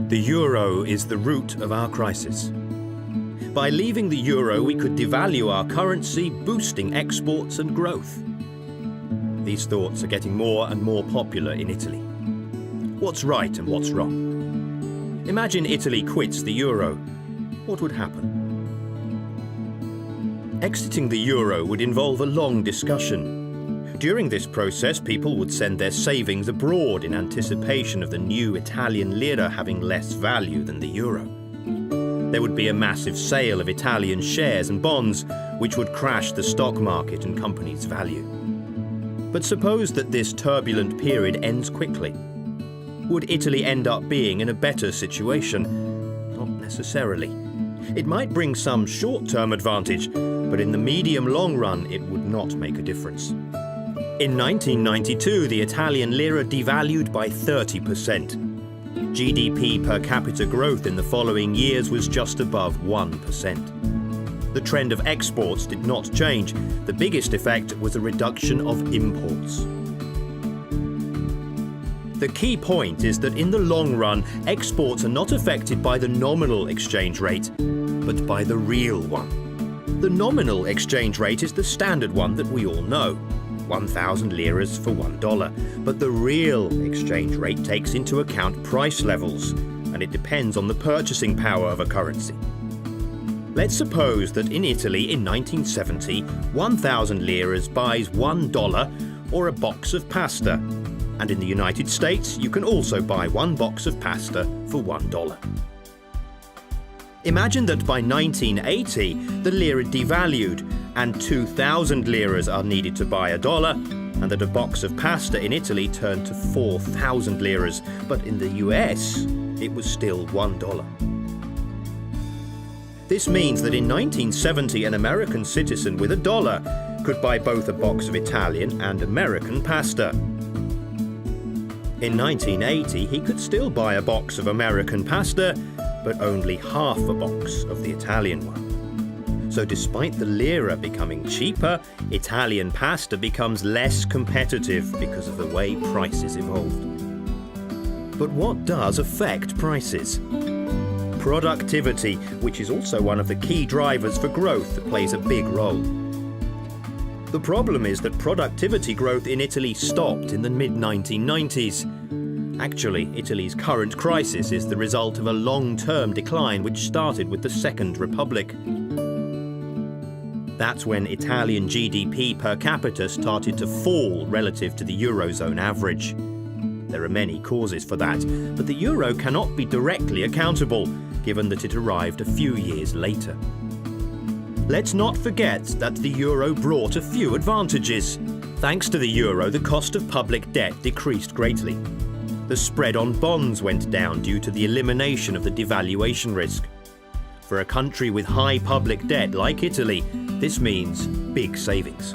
The euro is the root of our crisis. By leaving the euro, we could devalue our currency, boosting exports and growth. These thoughts are getting more and more popular in Italy. What's right and what's wrong? Imagine Italy quits the euro. What would happen? Exiting the euro would involve a long discussion. During this process, people would send their savings abroad in anticipation of the new Italian lira having less value than the euro. There would be a massive sale of Italian shares and bonds, which would crash the stock market and companies' value. But suppose that this turbulent period ends quickly. Would Italy end up being in a better situation? Not necessarily. It might bring some short-term advantage, but in the medium-long run, it would not make a difference. In 1992, the Italian lira devalued by 30%. GDP per capita growth in the following years was just above 1%. The trend of exports did not change. The biggest effect was a reduction of imports. The key point is that in the long run, exports are not affected by the nominal exchange rate, but by the real one. The nominal exchange rate is the standard one that we all know. 1,000 liras for $1, but the real exchange rate takes into account price levels, and it depends on the purchasing power of a currency. Let's suppose that in Italy in 1970, 1,000 liras buys $1 or a box of pasta, and in the United States you can also buy one box of pasta for $1. Imagine that by 1980 the lira devalued and 2,000 liras are needed to buy $1, and that a box of pasta in Italy turned to 4,000 liras, but in the US it was still $1. This means that in 1970 an American citizen with $1 could buy both a box of Italian and American pasta. In 1980 he could still buy a box of American pasta, but only half a box of the Italian one. So despite the lira becoming cheaper, Italian pasta becomes less competitive because of the way prices evolved. But what does affect prices? Productivity, which is also one of the key drivers for growth, plays a big role. The problem is that productivity growth in Italy stopped in the mid-1990s. Actually, Italy's current crisis is the result of a long-term decline which started with the Second Republic. That's when Italian GDP per capita started to fall relative to the Eurozone average. There are many causes for that, but the euro cannot be directly accountable, given that it arrived a few years later. Let's not forget that the euro brought a few advantages. Thanks to the euro, the cost of public debt decreased greatly. The spread on bonds went down due to the elimination of the devaluation risk. For a country with high public debt like Italy, this means big savings.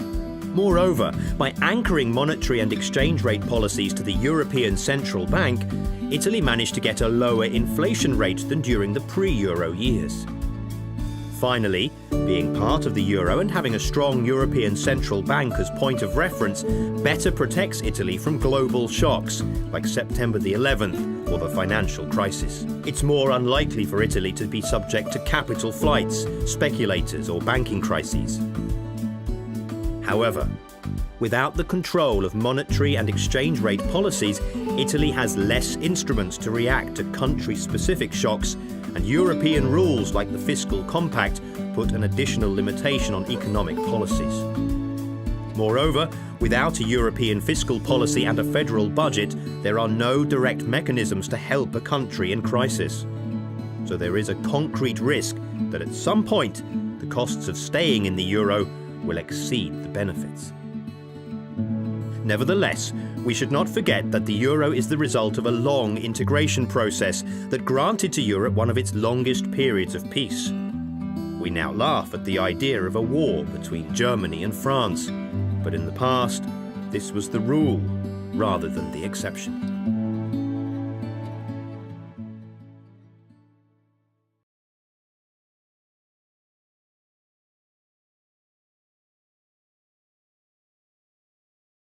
Moreover, by anchoring monetary and exchange rate policies to the European Central Bank, Italy managed to get a lower inflation rate than during the pre-euro years. Finally, being part of the euro and having a strong European Central Bank as point of reference better protects Italy from global shocks like September the 11th or the financial crisis. It's more unlikely for Italy to be subject to capital flights, speculators or banking crises. However, without the control of monetary and exchange rate policies, Italy has less instruments to react to country-specific shocks, and European rules like the Fiscal Compact put an additional limitation on economic policies. Moreover, without a European fiscal policy and a federal budget, there are no direct mechanisms to help a country in crisis. So there is a concrete risk that at some point, the costs of staying in the euro will exceed the benefits. Nevertheless, we should not forget that the euro is the result of a long integration process that granted to Europe one of its longest periods of peace. We now laugh at the idea of a war between Germany and France, but in the past, this was the rule rather than the exception.